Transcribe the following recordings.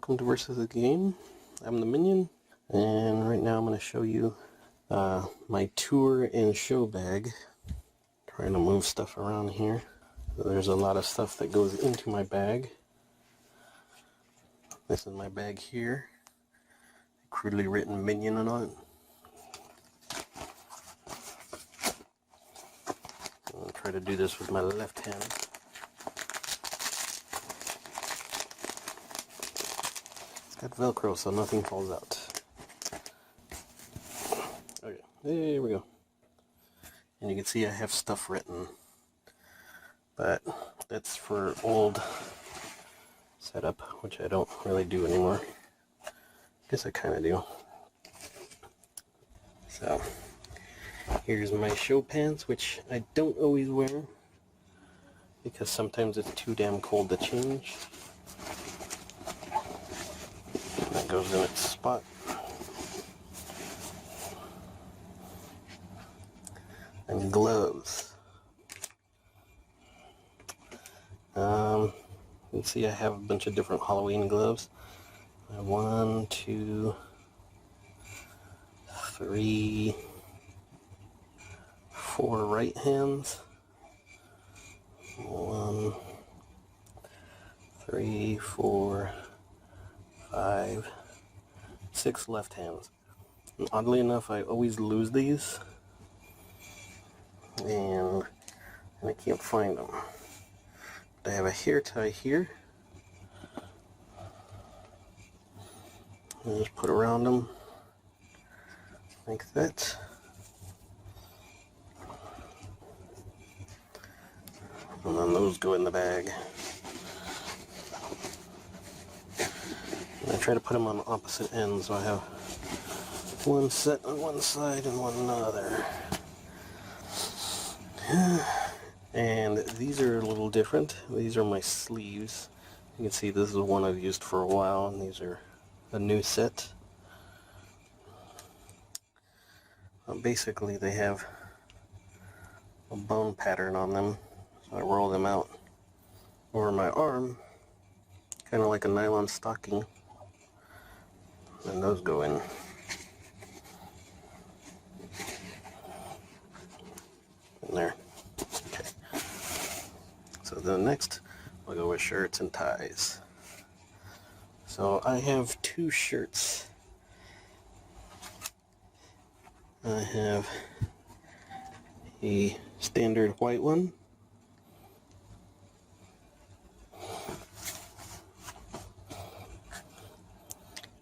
welcome to Versus the Game. I'm the Minion, and right now I'm going to show you my tour and show bag. Trying to move stuff around here. There's a lot of stuff that goes into my bag. This is my bag here. Crudely written Minion on it. I'll try to do this with my left hand. Got Velcro so nothing falls out. Okay, there we go. And you can see I have stuff written, but that's for old setup, which I don't really do anymore. Guess I kind of do. So here's my show pants, which I don't always wear because sometimes it's too damn cold to change. That goes in its spot. And gloves. You can see I have a bunch of different Halloween gloves. 1, 2, 3, 4 right hands. 1, 3, 4, 5, 6 left hands. And oddly enough, I always lose these, and I can't find them. But I have a hair tie here. And just put around them like that. And then those go in the bag. I try to put them on opposite ends, so I have one set on one side and one on the other. And these are a little different. These are my sleeves. You can see this is one I've used for a while, and these are a new set. Basically, they have a bone pattern on them, so I roll them out over my arm, kind of like a nylon stocking. And those go in there. Okay. So then next, we'll go with shirts and ties. So I have 2 shirts. I have a standard white one.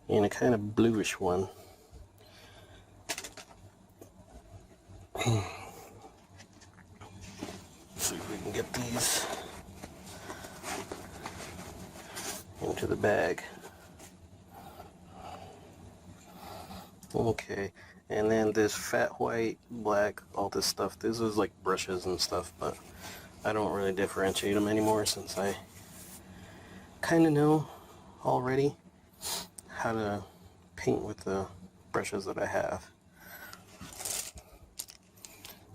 And a kind of bluish one. See if we can get these into the bag. Okay, and then this fat white, black, all this stuff. This is like brushes and stuff, but I don't really differentiate them anymore since I kind of know already how to paint with the brushes that I have.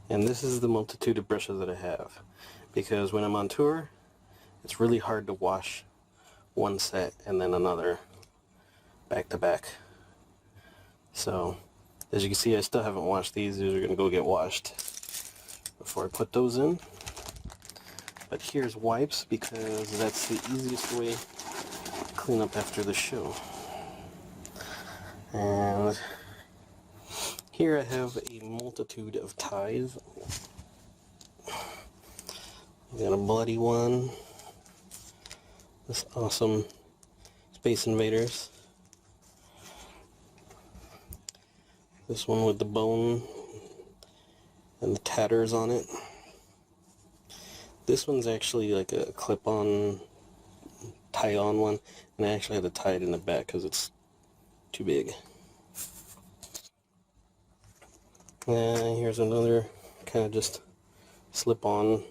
And this is the multitude of brushes that I have, because when I'm on tour, it's really hard to wash one set and then another back to back. So as you can see, I still haven't washed these. These are going to go get washed before I put those in. But here's wipes, because that's the easiest way to clean up after the show. And here I have a multitude of ties. Got a bloody one. This awesome Space Invaders. This one with the bone and the tatters on it. This one's actually like a clip-on, tie-on one, and I actually had to tie it in the back because it's too big. And here's another kind of just slip-on,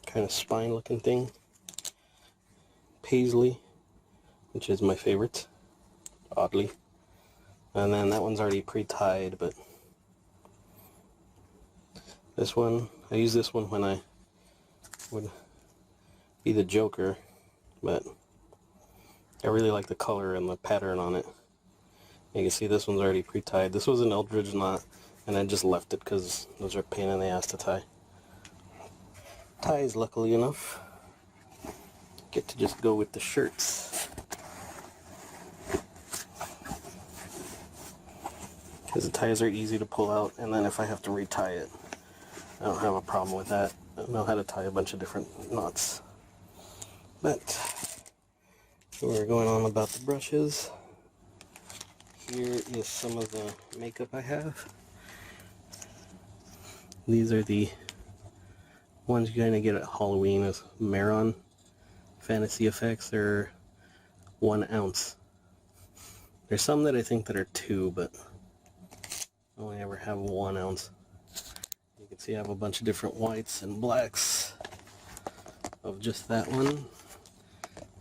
kind of spine-looking thing. Paisley, which is my favorite, oddly. And then that one's already pre-tied, but this one, I use this one when I would be the Joker, but I really like the color and the pattern on it. You can see this one's already pre-tied. This was an Eldridge knot, and I just left it because those are a pain in the ass to tie. Ties, luckily enough, get to just go with the shirts. Because the ties are easy to pull out, and then if I have to retie it, I don't have a problem with that. I know how to tie a bunch of different knots. But we're going on about the brushes. Here is some of the makeup I have. These are the ones you're going to get at Halloween as Maron Fantasy Effects. They're 1 ounce. There's some that I think that are 2, but I only ever have 1 ounce. You can see I have a bunch of different whites and blacks of just that one.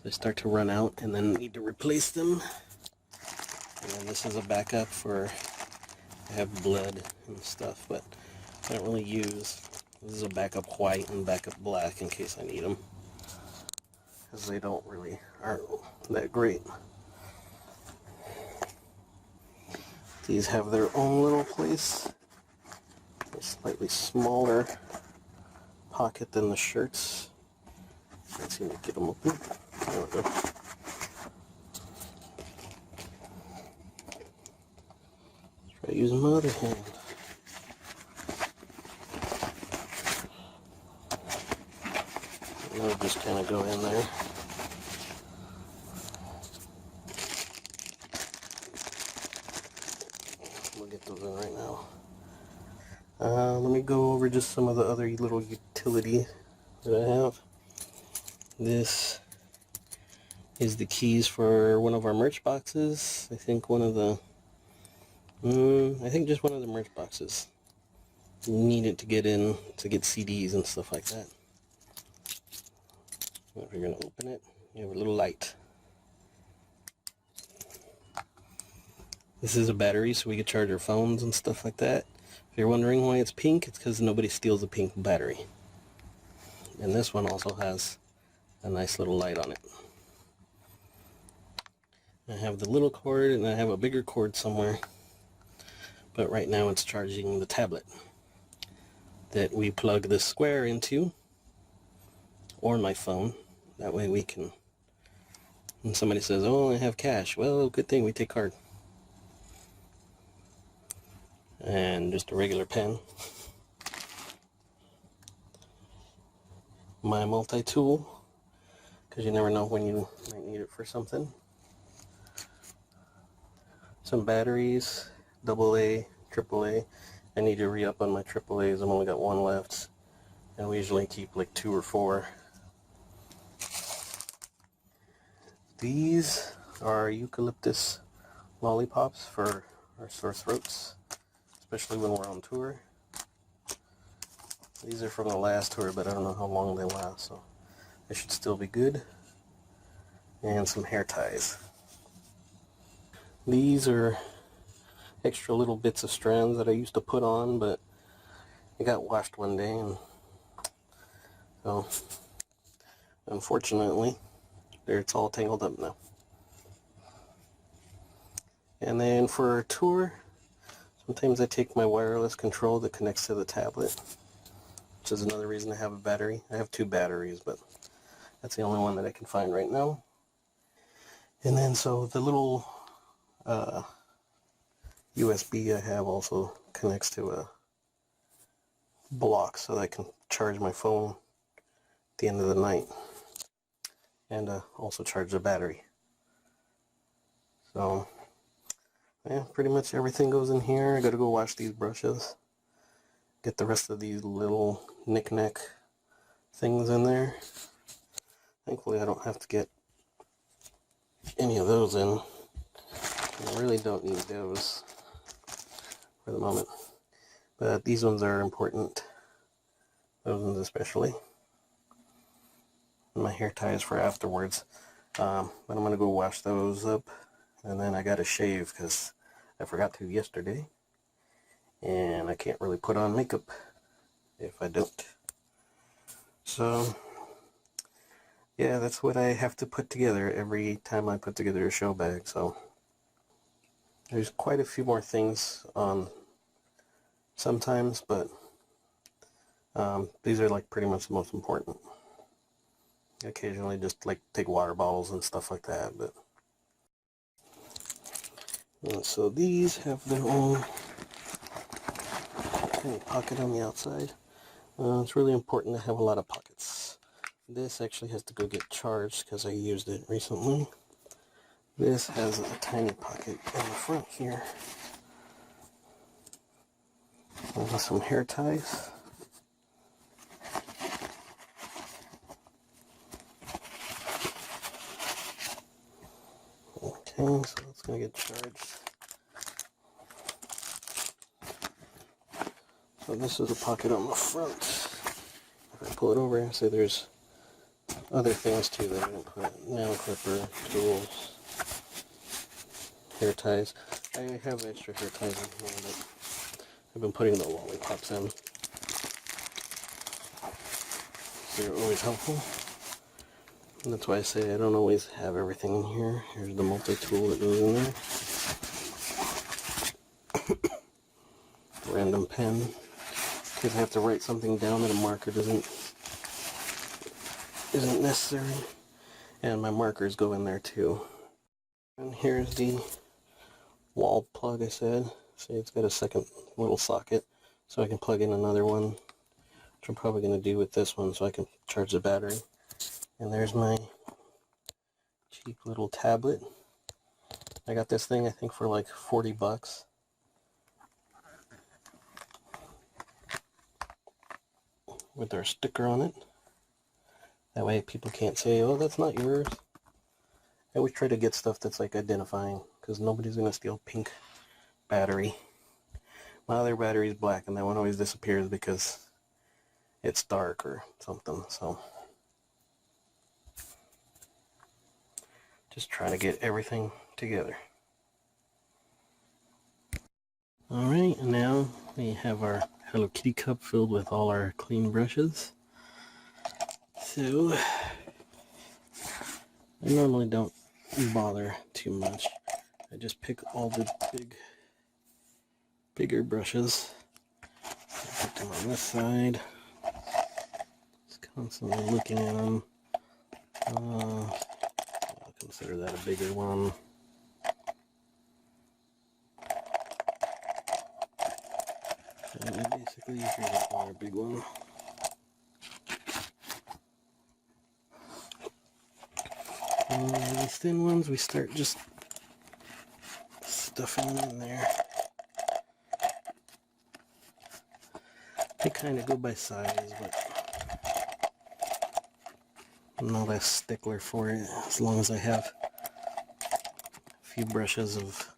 They start to run out and then need to replace them. And then this is a backup for, I have blood and stuff, but I don't really use. This is a backup white and backup black in case I need them, because they aren't that great. These have their own little place. A slightly smaller pocket than the shirts. Let's see if we can get them open. There we go. Try using my other hand. And they'll just kind of go in there. We'll get those in right now. Let me go over just some of the other little utility that I have. This is the keys for one of our merch boxes. I think one of the, just one of the merch boxes. You need it to get in, to get CDs and stuff like that. If you're going to open it, you have a little light. This is a battery, so we can charge our phones and stuff like that. If you're wondering why it's pink, it's because nobody steals a pink battery. And this one also has a nice little light on it. I have the little cord and I have a bigger cord somewhere, but right now it's charging the tablet that we plug this square into, or my phone. That way we can, when somebody says, oh, I have cash, well, good thing we take card. And just a regular pen. My multi-tool, because you never know when you might need it for something. Some batteries, AA, AAA. I need to re-up on my AAAs. I've only got 1 left, and we usually keep like 2 or 4. These are eucalyptus lollipops for our sore throats, especially when we're on tour. These are from the last tour, but I don't know how long they last, so they should still be good. And some hair ties. These are extra little bits of strands that I used to put on, but it got washed one day, and so unfortunately it's all tangled up now. And then for a tour, sometimes I take my wireless control that connects to the tablet, which is another reason I have a battery. I have 2 batteries, but that's the only one that I can find right now. And then so the little USB I have also connects to a block so that I can charge my phone at the end of the night, and also charge the battery. So yeah, pretty much everything goes in here. I gotta go wash these brushes, get the rest of these little knick-knack things in there. Thankfully I don't have to get any of those in. I really don't need those for the moment, but these ones are important, those ones especially. And my hair ties for afterwards, but I'm gonna go wash those up, and then I gotta shave because I forgot to yesterday, and I can't really put on makeup if I don't. So yeah, that's what I have to put together every time I put together a show bag. So there's quite a few more things on sometimes, but these are like pretty much the most important. Occasionally just like take water bottles and stuff like that, but so these have their own kind of pocket on the outside. It's really important to have a lot of pockets. This actually has to go get charged because I used it recently. This has a tiny pocket in the front here. With some hair ties. Okay, so it's going to get charged. So this is a pocket on the front. If I pull it over, say there's other things too that I didn't put. Nail clipper, tools, hair ties. I have extra hair ties in here, but I've been putting the lollipops in. They're always helpful. And that's why I say I don't always have everything in here. Here's the multi-tool that goes in there. Random pen. In case I have to write something down that a marker isn't necessary. And my markers go in there too. And here's the wall plug I said. See, it's got a second little socket, so I can plug in another one, which I'm probably going to do with this one so I can charge the battery. And there's my cheap little tablet. I got this thing I think for like 40 bucks. With their sticker on it. That way people can't say, oh, that's not yours. I always try to get stuff that's like identifying, because nobody's going to steal pink battery. My other battery is black, and that one always disappears because it's dark or something, so just try to get everything together. Alright, and now we have our Hello Kitty cup filled with all our clean brushes. So I normally don't bother too much. I just pick all the bigger brushes. Put them on this side. Just constantly looking at them. I'll consider that a bigger one. And basically, here's another big one. These thin ones, we start just stuffing them in there. They kind of go by size, but I'm not a stickler for it, as long as I have a few brushes of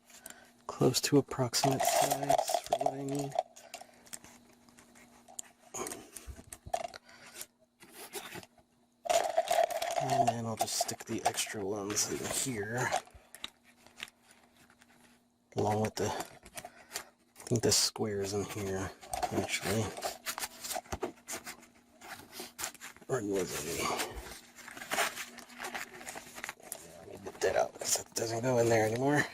close to approximate size for what I need. And then I'll just stick the extra ones in here, along with I think the squares in here, actually. Or was it? I need to get that out because it doesn't go in there anymore.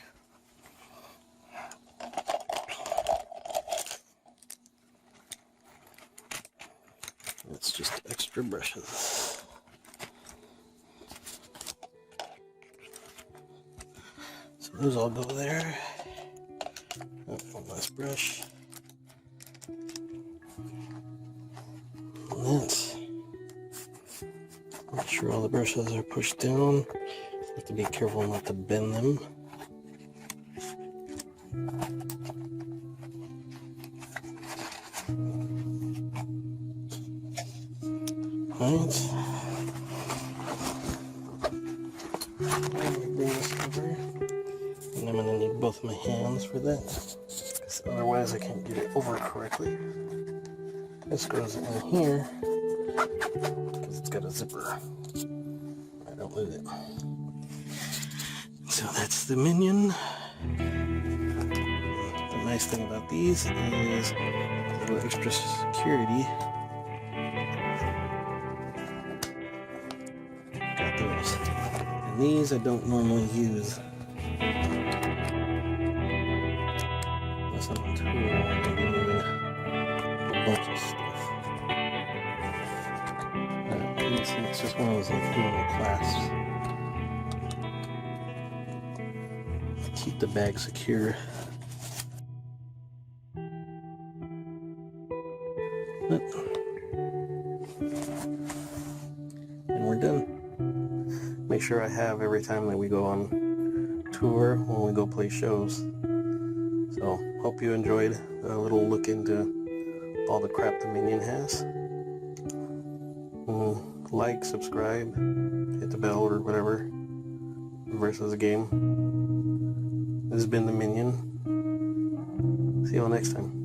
It's just extra brushes. So those all go there. Oh, one last brush. And that's. Make sure all the brushes are pushed down. Have to be careful not to bend them. Alright. Let me bring this over. And I'm going to need both my hands for that, because otherwise I can't get it over correctly. This goes in here because it's got a zipper. I don't lose it. So that's the Minion. The nice thing about these is a little extra security. Got these I don't normally use unless I'm on tour and I'm doing a bunch of stuff. It's just one of those like normal clasps. Keep the bag secure. And we're done. Make sure I have every time that we go on tour when we go play shows. So hope you enjoyed a little look into all the crap the Minion has. Like, subscribe, hit the bell or whatever versus the game. This has been the Minion. See you all next time.